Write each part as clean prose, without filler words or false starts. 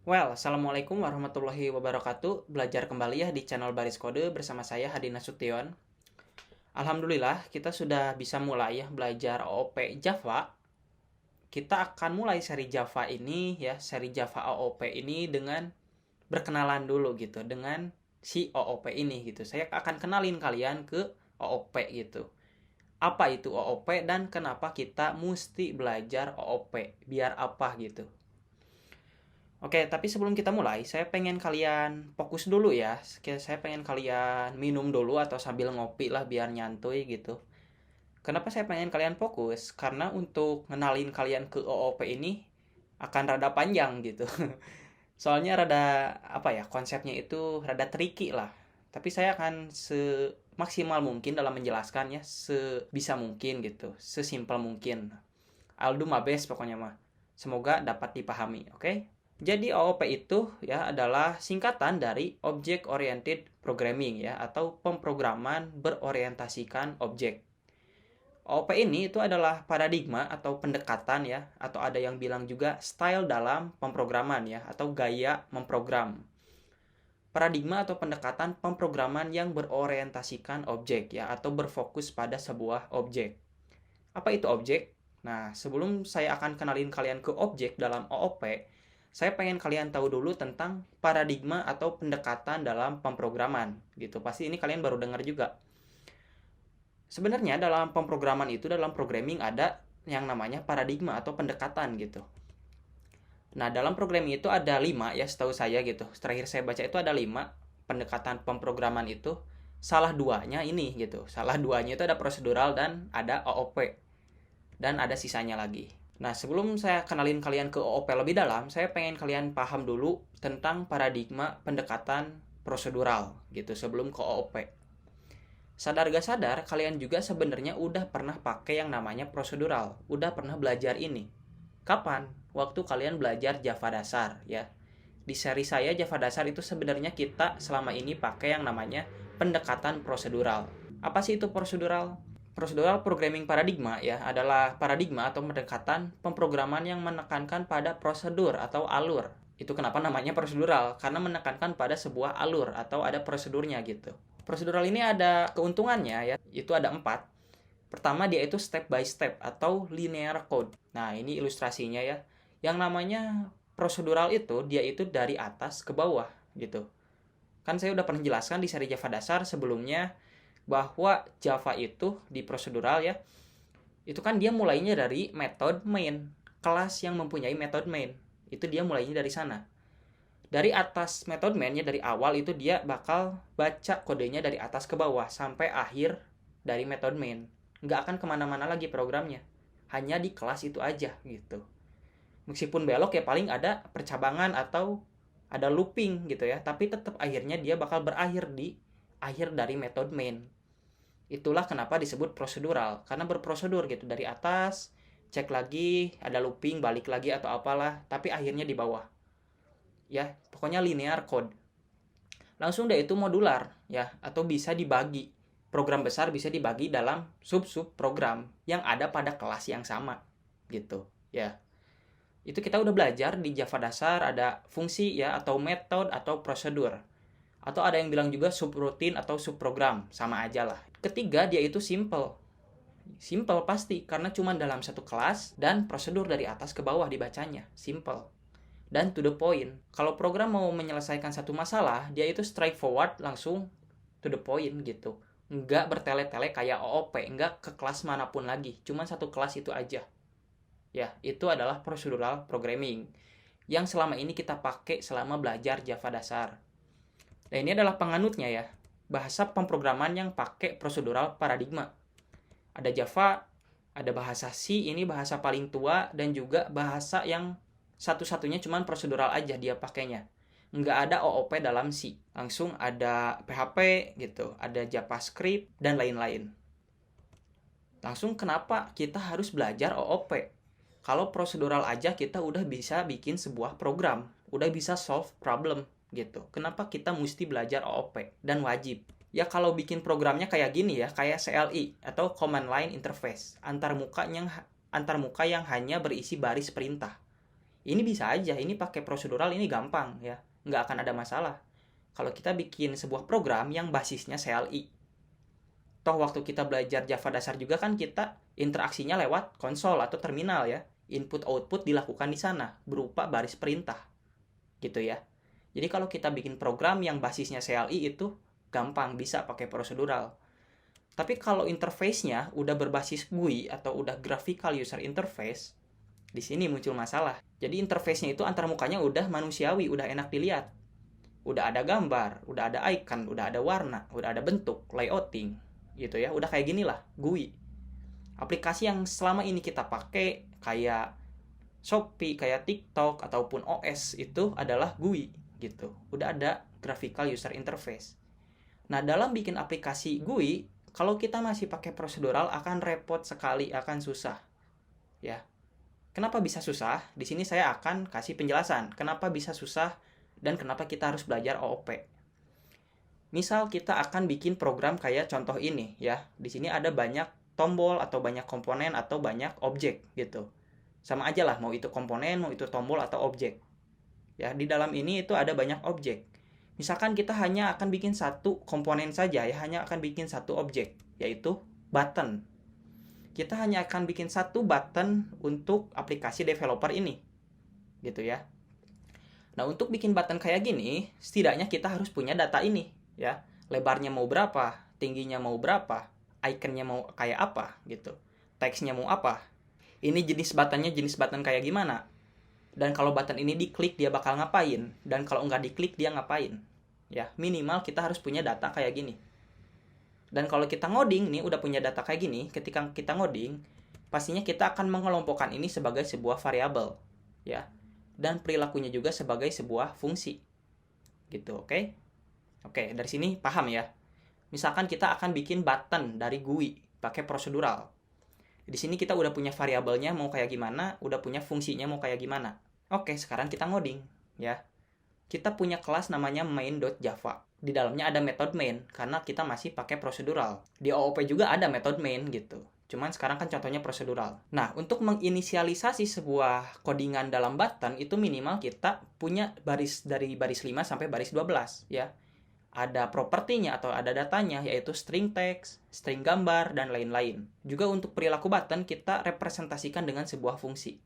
Assalamualaikum warahmatullahi wabarakatuh. Belajar kembali ya di channel Baris Kode bersama saya Hadi Nasution. Alhamdulillah kita sudah bisa mulai ya belajar OOP Java. Kita akan mulai seri Java ini ya, seri Java OOP ini dengan berkenalan dulu gitu dengan si OOP ini gitu. Saya akan kenalin kalian ke OOP gitu. Apa itu OOP dan kenapa kita mesti belajar OOP? Biar apa gitu. Oke, tapi sebelum kita mulai, saya pengen kalian fokus dulu ya. Saya pengen kalian minum dulu atau sambil ngopi lah biar nyantuy gitu. Kenapa saya pengen kalian fokus? Karena untuk ngenalin kalian ke OOP ini akan rada panjang gitu. Soalnya rada apa ya, konsepnya itu rada tricky lah. Tapi saya akan semaksimal mungkin dalam menjelaskannya, sebisa mungkin gitu, sesimpel mungkin. I'll do my best pokoknya mah. Semoga dapat dipahami, oke? Jadi OOP itu ya adalah singkatan dari Object Oriented Programming ya, atau pemrograman berorientasikan objek. OOP ini itu adalah paradigma atau pendekatan ya, atau ada yang bilang juga style dalam pemrograman ya, atau gaya memprogram. Paradigma atau pendekatan pemrograman yang berorientasikan objek ya, atau berfokus pada sebuah objek. Apa itu objek? Nah, sebelum saya akan kenalin kalian ke objek dalam OOP, saya pengen kalian tahu dulu tentang paradigma atau pendekatan dalam pemrograman gitu. Pasti ini kalian baru dengar juga. Sebenarnya dalam pemrograman itu, dalam programming ada yang namanya paradigma atau pendekatan gitu. Nah, dalam programming itu ada 5 ya, setahu saya gitu. Terakhir saya baca itu ada 5 pendekatan pemrograman itu. Salah duanya ini gitu. Salah duanya itu ada prosedural dan ada OOP. Dan ada sisanya lagi. Nah, sebelum saya kenalin kalian ke OOP lebih dalam, saya pengen kalian paham dulu tentang paradigma pendekatan prosedural gitu sebelum ke OOP. Sadar gak sadar, kalian juga sebenarnya udah pernah pakai yang namanya prosedural, udah pernah belajar ini. Kapan? Waktu kalian belajar Java dasar ya. Di seri saya Java dasar itu sebenarnya kita selama ini pakai yang namanya pendekatan prosedural. Apa sih itu prosedural? Procedural Programming Paradigma ya adalah paradigma atau pendekatan pemrograman yang menekankan pada prosedur atau alur. Itu kenapa namanya prosedural, karena menekankan pada sebuah alur atau ada prosedurnya gitu. Prosedural ini ada keuntungannya ya, itu ada 4. Pertama, dia itu step by step atau linear code. Nah, ini ilustrasinya ya. Yang namanya prosedural itu dia itu dari atas ke bawah gitu. Kan saya udah pernah jelaskan di seri Java dasar sebelumnya bahwa Java itu di prosedural ya, itu kan dia mulainya dari method main, kelas yang mempunyai method main. Itu dia mulainya dari sana. Dari atas method main-nya dari awal itu dia bakal baca kodenya dari atas ke bawah sampai akhir dari method main. Nggak akan kemana-mana lagi programnya. Hanya di kelas itu aja gitu. Meskipun belok ya paling ada percabangan atau ada looping gitu ya. Tapi tetap akhirnya dia bakal berakhir di akhir dari method main. Itulah kenapa disebut prosedural, karena berprosedur gitu dari atas, cek lagi, ada looping, balik lagi atau apalah, tapi akhirnya di bawah. Ya, pokoknya linear code. Langsung deh itu modular ya, atau bisa dibagi. Program besar bisa dibagi dalam sub-sub program yang ada pada kelas yang sama gitu ya. Itu kita udah belajar di Java dasar ada fungsi ya, atau method atau prosedur. Atau ada yang bilang juga subroutine atau subprogram, sama aja lah. Ketiga, dia itu simple. Simple pasti, karena cuma dalam satu kelas dan prosedur dari atas ke bawah dibacanya. Simple. Dan to the point. Kalau program mau menyelesaikan satu masalah, dia itu straightforward, langsung to the point gitu. Nggak bertele-tele kayak OOP, nggak ke kelas manapun lagi. Cuma satu kelas itu aja. Ya, itu adalah procedural programming yang selama ini kita pakai selama belajar Java dasar. Nah, ini adalah penganutnya ya, bahasa pemrograman yang pakai prosedural paradigma. Ada Java, ada bahasa C, ini bahasa paling tua, dan juga bahasa yang satu-satunya cuman prosedural aja dia pakainya. Nggak ada OOP dalam C. Langsung ada PHP gitu, ada JavaScript, dan lain-lain. Langsung kenapa kita harus belajar OOP? Kalau prosedural aja kita udah bisa bikin sebuah program, udah bisa solve problem gitu. Kenapa kita mesti belajar OOP dan wajib? Ya kalau bikin programnya kayak gini ya, kayak CLI atau Command Line Interface, antar muka yang hanya berisi baris perintah. Ini bisa aja, ini pakai prosedural, ini gampang ya, nggak akan ada masalah. Kalau kita bikin sebuah program yang basisnya CLI. Toh waktu kita belajar Java dasar juga kan kita interaksinya lewat konsol atau terminal ya. Input-output dilakukan di sana, berupa baris perintah. Gitu ya. Jadi kalau kita bikin program yang basisnya CLI itu gampang, bisa pakai prosedural. Tapi kalau interface-nya udah berbasis GUI atau udah graphical user interface, di sini muncul masalah. Jadi interface-nya itu antar mukanya udah manusiawi, udah enak dilihat. Udah ada gambar, udah ada icon, udah ada warna, udah ada bentuk, layouting, gitu ya. Udah kayak gini lah, GUI. Aplikasi yang selama ini kita pakai kayak Shopee, kayak TikTok ataupun OS itu adalah GUI gitu. Udah ada graphical user interface. Nah, dalam bikin aplikasi GUI, kalau kita masih pakai prosedural akan repot sekali, akan susah. Ya. Kenapa bisa susah? Di sini saya akan kasih penjelasan kenapa bisa susah dan kenapa kita harus belajar OOP. Misal kita akan bikin program kayak contoh ini ya. Di sini ada banyak tombol atau banyak komponen atau banyak objek gitu. Sama aja lah, mau itu komponen, mau itu tombol atau objek. Ya, di dalam ini itu ada banyak objek. Misalkan kita hanya akan bikin satu komponen saja ya, hanya akan bikin satu objek, yaitu button. Kita hanya akan bikin satu button untuk aplikasi developer ini. Gitu ya. Nah, untuk bikin button kayak gini, setidaknya kita harus punya data ini, ya. Lebarnya mau berapa, tingginya mau berapa, ikonnya mau kayak apa, gitu. Teksnya mau apa. Ini jenis button kayak gimana. Dan kalau button ini diklik, dia bakal ngapain. Dan kalau nggak diklik, dia ngapain. Ya, minimal kita harus punya data kayak gini. Dan kalau kita ngoding, nih udah punya data kayak gini, ketika kita ngoding, pastinya kita akan mengelompokkan ini sebagai sebuah variabel. Ya, dan perilakunya juga sebagai sebuah fungsi. Gitu, oke? Oke, dari sini paham ya. Misalkan kita akan bikin button dari GUI pakai prosedural. Di sini kita udah punya variabelnya mau kayak gimana, udah punya fungsinya mau kayak gimana. Oke, sekarang kita ngoding ya. Kita punya kelas namanya main.java. Di dalamnya ada method main karena kita masih pakai prosedural. Di OOP juga ada method main gitu. Cuman sekarang kan contohnya prosedural. Nah, untuk menginisialisasi sebuah codingan dalam button itu minimal kita punya baris dari baris 5 sampai baris 12 ya. Ada propertinya atau ada datanya yaitu string text, string gambar dan lain-lain. Juga untuk perilaku button kita representasikan dengan sebuah fungsi.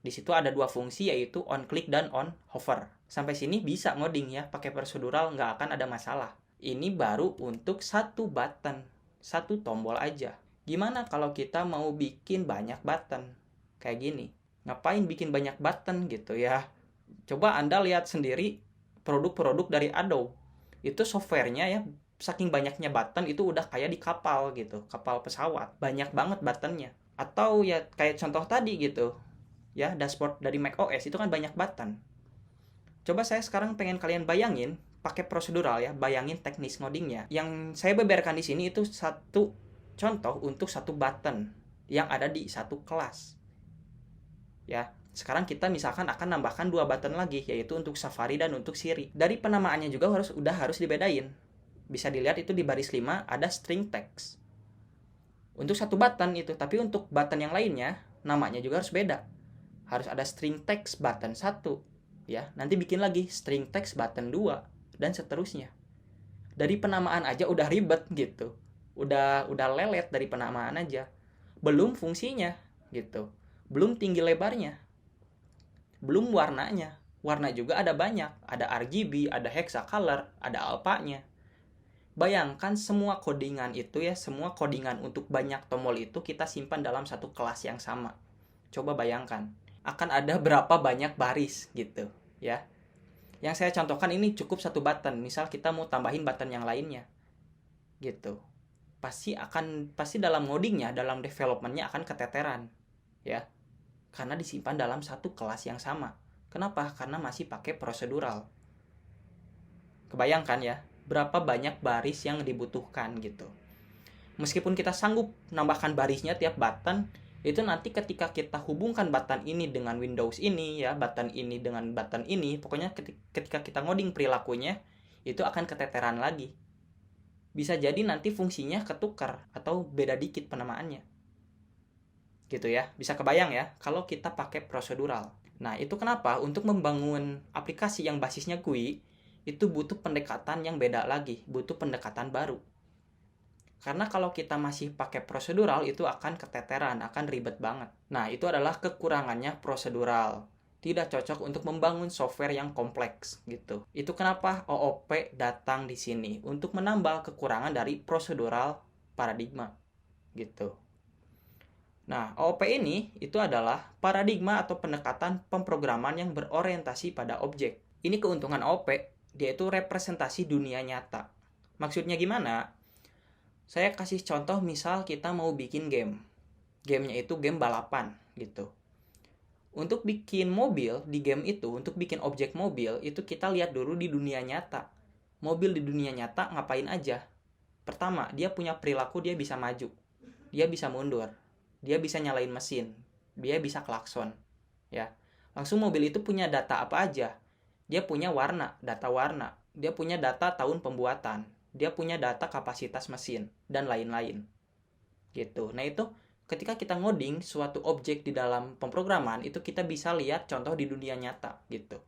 Di situ ada dua fungsi yaitu on click dan on hover. Sampai sini bisa ngoding ya, pakai prosedural nggak akan ada masalah. Ini baru untuk satu button, satu tombol aja. Gimana kalau kita mau bikin banyak button? Kayak gini. Ngapain bikin banyak button gitu ya? Coba Anda lihat sendiri produk-produk dari Adobe. Itu softwarenya ya, saking banyaknya button itu udah kayak di kapal gitu, kapal pesawat. Banyak banget buttonnya. Atau ya kayak contoh tadi gitu. Ya, dashboard dari macOS itu kan banyak button. Coba saya sekarang pengen kalian bayangin pakai prosedural ya, bayangin teknis ngodingnya. Yang saya beberkan di sini itu satu contoh untuk satu button yang ada di satu kelas. Ya, sekarang kita misalkan akan nambahkan dua button lagi, yaitu untuk Safari dan untuk Siri. Dari penamaannya juga harus dibedain. Bisa dilihat itu di baris 5 ada string text. Untuk satu button itu, tapi untuk button yang lainnya namanya juga harus beda. Harus ada string text button 1 ya. Nanti bikin lagi string text button 2 dan seterusnya. Dari penamaan aja udah ribet gitu. Udah lelet dari penamaan aja. Belum fungsinya gitu. Belum tinggi lebarnya. Belum warnanya. Warna juga ada banyak. Ada RGB, ada hexacolor, ada alpanya. Bayangkan semua codingan itu ya, semua codingan untuk banyak tombol itu kita simpan dalam satu kelas yang sama. Coba bayangkan. Akan ada berapa banyak baris gitu ya. Yang saya contohkan ini cukup satu button. Misal kita mau tambahin button yang lainnya gitu. Pasti dalam ngodingnya, dalam developmentnya akan keteteran ya. Karena disimpan dalam satu kelas yang sama. Kenapa? Karena masih pakai prosedural. Kebayangkan ya, berapa banyak baris yang dibutuhkan gitu. Meskipun kita sanggup nambahkan barisnya tiap button, itu nanti ketika kita hubungkan button ini dengan Windows ini ya, button ini dengan button ini, pokoknya ketika kita ngoding perilakunya itu akan keteteran lagi. Bisa jadi nanti fungsinya ketukar atau beda dikit penamaannya. Gitu ya. Bisa kebayang ya kalau kita pakai prosedural. Nah, itu kenapa untuk membangun aplikasi yang basisnya GUI itu butuh pendekatan yang beda lagi, butuh pendekatan baru. Karena kalau kita masih pakai prosedural itu akan keteteran, akan ribet banget. Nah, itu adalah kekurangannya prosedural. Tidak cocok untuk membangun software yang kompleks gitu. Itu kenapa OOP datang di sini untuk menambal kekurangan dari prosedural paradigma gitu. Nah, OOP ini itu adalah paradigma atau pendekatan pemrograman yang berorientasi pada objek. Ini keuntungan OOP, dia itu representasi dunia nyata. Maksudnya gimana? Saya kasih contoh, misal kita mau bikin game. Gamenya itu game balapan gitu. Untuk bikin mobil di game itu, untuk bikin objek mobil, itu kita lihat dulu di dunia nyata. Mobil di dunia nyata ngapain aja? Pertama, dia punya perilaku, dia bisa maju. Dia bisa mundur. Dia bisa nyalain mesin. Dia bisa klakson. Ya. Langsung mobil itu punya data apa aja? Dia punya warna, data warna. Dia punya data tahun pembuatan. Dia punya data kapasitas mesin, dan lain-lain. Gitu. Nah itu, ketika kita ngoding suatu objek di dalam pemrograman, itu kita bisa lihat contoh di dunia nyata. Gitu.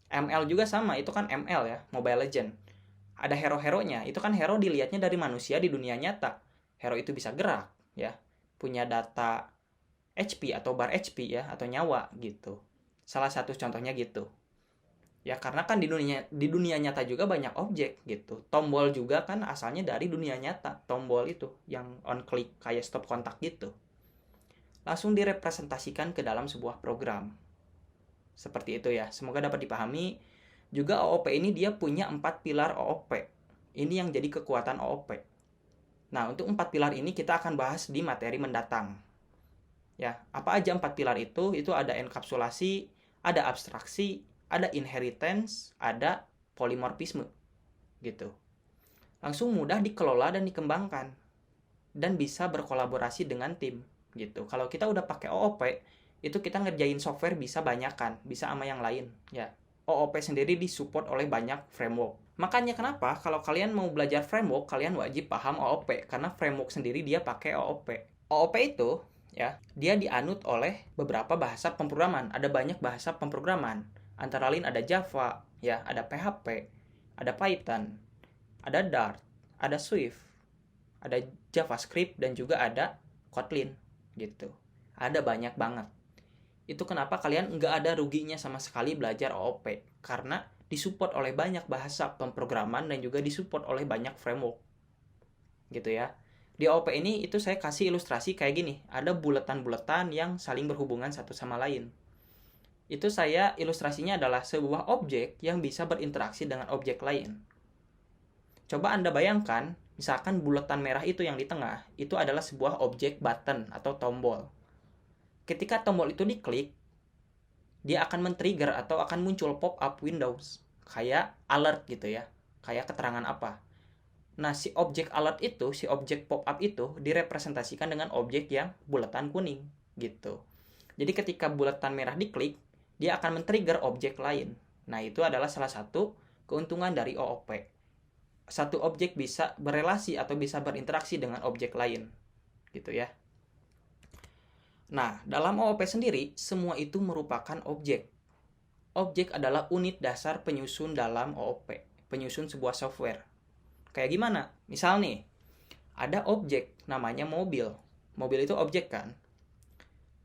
ML juga sama, itu kan ML ya, Mobile Legend. Ada hero-heronya, itu kan hero dilihatnya dari manusia di dunia nyata. Hero itu bisa gerak, ya. Punya data HP atau bar HP ya, atau nyawa gitu. Salah satu contohnya gitu. Ya karena kan di dunia nyata juga banyak objek gitu. Tombol juga kan asalnya dari dunia nyata. Tombol itu yang on click kayak stop kontak gitu. Langsung direpresentasikan ke dalam sebuah program. Seperti itu ya. Semoga dapat dipahami. Juga OOP ini dia punya 4 pilar OOP. Ini yang jadi kekuatan OOP. Nah, untuk 4 pilar ini kita akan bahas di materi mendatang. Ya, apa aja 4 pilar itu? Itu ada enkapsulasi, ada abstraksi, ada inheritance, ada polimorfisme gitu. Langsung mudah dikelola dan dikembangkan dan bisa berkolaborasi dengan tim gitu. Kalau kita udah pakai OOP, itu kita ngerjain software bisa banyakan, bisa sama yang lain ya. OOP sendiri disupport oleh banyak framework. Makanya kenapa kalau kalian mau belajar framework, kalian wajib paham OOP karena framework sendiri dia pakai OOP. OOP itu ya, dia dianut oleh beberapa bahasa pemrograman. Ada banyak bahasa pemrograman. Antara lain ada Java, ya, ada PHP, ada Python, ada Dart, ada Swift, ada JavaScript, dan juga ada Kotlin, gitu. Ada banyak banget. Itu kenapa kalian nggak ada ruginya sama sekali belajar OOP, karena disupport oleh banyak bahasa pemrograman dan juga disupport oleh banyak framework, gitu ya. Di OOP ini itu saya kasih ilustrasi kayak gini, ada buletan-buletan yang saling berhubungan satu sama lain. Itu saya ilustrasinya adalah sebuah objek yang bisa berinteraksi dengan objek lain. Coba Anda bayangkan, misalkan bulatan merah itu yang di tengah, itu adalah sebuah objek button atau tombol. Ketika tombol itu diklik, dia akan men-trigger atau akan muncul pop-up Windows. Kayak alert gitu ya, kayak keterangan apa. Nah, si objek alert itu, si objek pop-up itu direpresentasikan dengan objek yang bulatan kuning gitu. Jadi ketika bulatan merah diklik, dia akan men-trigger objek lain. Nah, itu adalah salah satu keuntungan dari OOP. Satu objek bisa berelasi atau bisa berinteraksi dengan objek lain. Gitu ya. Nah, dalam OOP sendiri, semua itu merupakan objek. Objek adalah unit dasar penyusun dalam OOP. Penyusun sebuah software. Kayak gimana? Misal nih, ada objek namanya mobil. Mobil itu objek kan?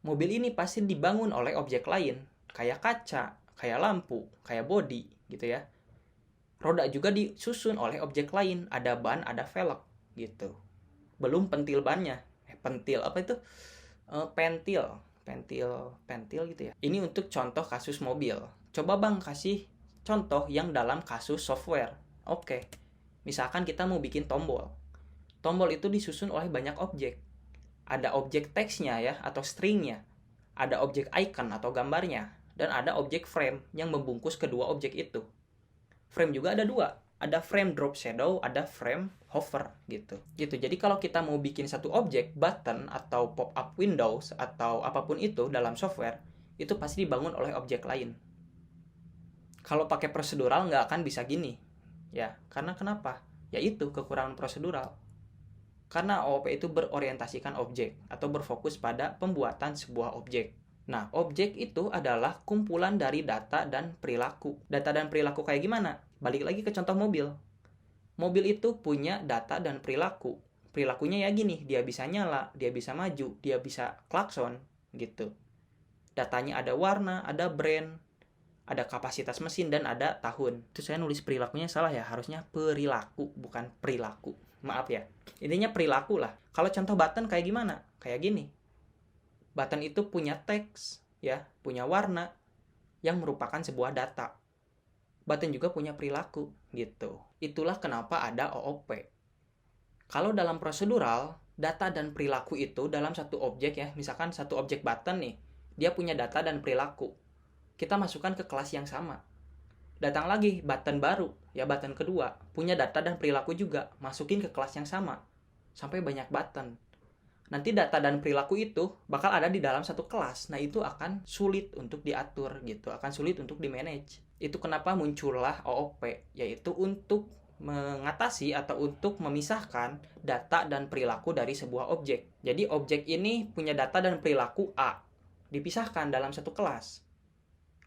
Mobil ini pasti dibangun oleh objek lain. Kayak kaca, kayak lampu, kayak bodi gitu ya. Roda juga disusun oleh objek lain, ada ban, ada velg gitu. Belum pentil bannya. Pentil apa itu? Pentil gitu ya. Ini untuk contoh kasus mobil. Coba Bang kasih contoh yang dalam kasus software. Oke. Misalkan kita mau bikin tombol. Tombol itu disusun oleh banyak objek. Ada objek teksnya ya atau stringnya. Ada objek icon atau gambarnya. Dan ada objek frame yang membungkus kedua objek itu. Frame juga ada dua. Ada frame drop shadow, ada frame hover gitu. Jadi kalau kita mau bikin satu objek, button atau pop-up windows atau apapun itu dalam software, itu pasti dibangun oleh objek lain. Kalau pakai prosedural nggak akan bisa gini. Ya, karena kenapa? Yaitu kekurangan prosedural. Karena OOP itu berorientasikan objek atau berfokus pada pembuatan sebuah objek Nah, objek itu adalah kumpulan dari data dan perilaku. Data dan perilaku kayak gimana? Balik lagi ke contoh mobil. Mobil itu punya data dan perilaku. Perilakunya ya gini, dia bisa nyala, dia bisa maju, dia bisa klakson, gitu. Datanya ada warna, ada brand, ada kapasitas mesin, dan ada tahun. Itu saya nulis perilakunya salah ya, harusnya perilaku, bukan perilaku. Maaf ya. Intinya perilaku lah. Kalau contoh button kayak gimana? Kayak gini. Button itu punya teks, ya, punya warna, yang merupakan sebuah data. Button juga punya perilaku, gitu. Itulah kenapa ada OOP. Kalau dalam prosedural, data dan perilaku itu dalam satu objek ya, misalkan satu objek button nih, dia punya data dan perilaku. Kita masukkan ke kelas yang sama. Datang lagi button baru, ya button kedua, punya data dan perilaku juga, masukin ke kelas yang sama. Sampai banyak button. Nanti data dan perilaku itu bakal ada di dalam satu kelas. Nah, itu akan sulit untuk diatur gitu, akan sulit untuk di-manage. Itu kenapa muncullah OOP, yaitu untuk mengatasi atau untuk memisahkan data dan perilaku dari sebuah objek. Jadi objek ini punya data dan perilaku A, dipisahkan dalam satu kelas.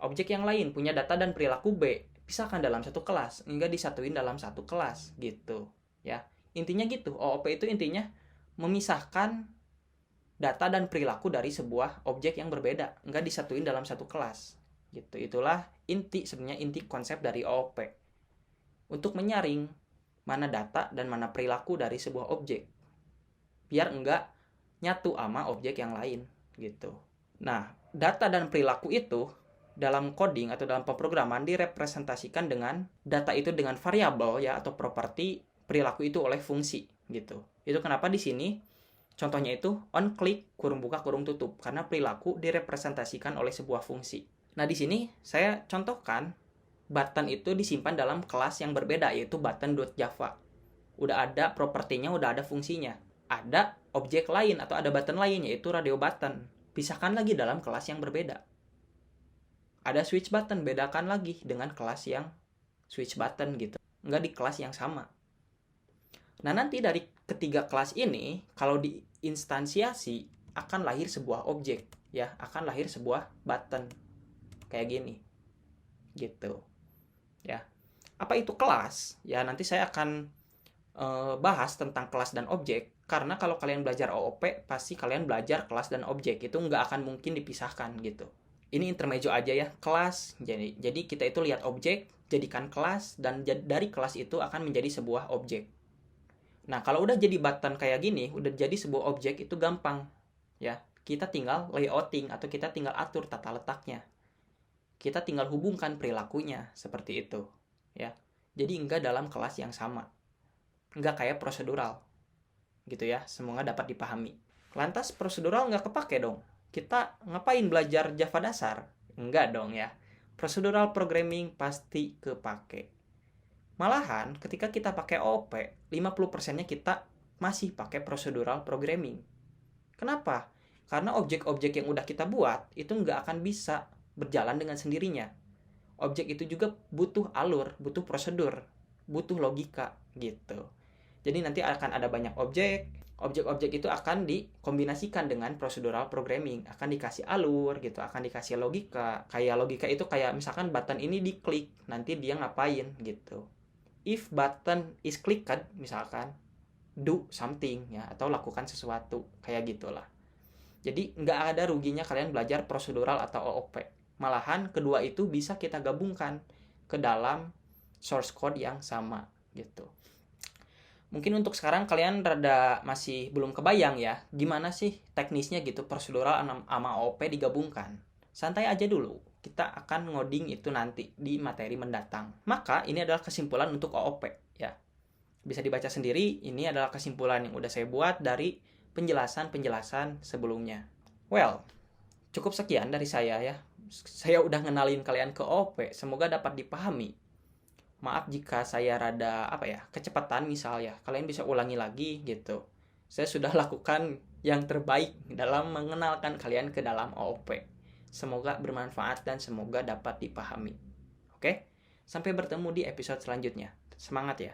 Objek yang lain punya data dan perilaku B, pisahkan dalam satu kelas, enggak disatuin dalam satu kelas gitu, ya. Intinya gitu, OOP itu intinya memisahkan data dan perilaku dari sebuah objek yang berbeda, enggak disatuin dalam satu kelas. Gitu. Itulah sebenarnya inti konsep dari OOP. Untuk menyaring mana data dan mana perilaku dari sebuah objek. Biar enggak nyatu sama objek yang lain gitu. Nah, data dan perilaku itu dalam coding atau dalam pemrograman direpresentasikan dengan data itu dengan variabel ya atau properti, perilaku itu oleh fungsi gitu. Itu kenapa di sini contohnya itu on click kurung buka kurung tutup karena perilaku direpresentasikan oleh sebuah fungsi. Nah, di sini saya contohkan button itu disimpan dalam kelas yang berbeda yaitu button.java. Udah ada propertinya, udah ada fungsinya. Ada objek lain atau ada button lain yaitu radio button. Pisahkan lagi dalam kelas yang berbeda. Ada switch button, bedakan lagi dengan kelas yang switch button gitu. Nggak di kelas yang sama. Nah, nanti dari ketiga kelas ini, kalau diinstansiasi, akan lahir sebuah objek. Ya, akan lahir sebuah button. Kayak gini. Gitu. Ya. Apa itu kelas? Ya, nanti saya akan bahas tentang kelas dan objek. Karena kalau kalian belajar OOP, pasti kalian belajar kelas dan objek. Itu nggak akan mungkin dipisahkan gitu. Ini intermezzo aja ya, kelas. Jadi kita itu lihat objek, jadikan kelas, dan dari kelas itu akan menjadi sebuah objek. Nah, kalau udah jadi button kayak gini, udah jadi sebuah objek, itu gampang. Ya, kita tinggal layouting atau kita tinggal atur tata letaknya. Kita tinggal hubungkan perilakunya seperti itu. Ya, jadi enggak dalam kelas yang sama. Enggak kayak prosedural. Gitu ya, semoga dapat dipahami. Lantas prosedural nggak kepake dong. Kita ngapain belajar Java dasar? Enggak dong ya. Procedural programming pasti kepake. Malahan ketika kita pakai OOP, 50%-nya kita masih pakai procedural programming. Kenapa? Karena objek-objek yang udah kita buat itu nggak akan bisa berjalan dengan sendirinya. Objek itu juga butuh alur, butuh prosedur, butuh logika gitu. Jadi nanti akan ada banyak objek-objek itu akan dikombinasikan dengan procedural programming, akan dikasih alur gitu, akan dikasih logika. Kayak logika itu kayak misalkan button ini diklik, nanti dia ngapain gitu. If button is clicked, misalkan do something ya, atau lakukan sesuatu, kayak gitulah. Jadi nggak ada ruginya kalian belajar prosedural atau OOP. Malahan kedua itu bisa kita gabungkan ke dalam source code yang sama gitu. Mungkin untuk sekarang kalian rada masih belum kebayang ya, gimana sih teknisnya gitu prosedural sama OOP digabungkan. Santai aja dulu, kita akan ngoding itu nanti di materi mendatang. Maka ini adalah kesimpulan untuk OOP ya. Bisa dibaca sendiri, ini adalah kesimpulan yang udah saya buat dari penjelasan-penjelasan sebelumnya. Well, cukup sekian dari saya ya. Saya udah ngenalin kalian ke OOP, semoga dapat dipahami. Maaf jika saya rada kecepatan misalnya, kalian bisa ulangi lagi gitu. Saya sudah lakukan yang terbaik dalam mengenalkan kalian ke dalam OOP. Semoga bermanfaat dan semoga dapat dipahami. Oke? Sampai bertemu di episode selanjutnya. Semangat ya.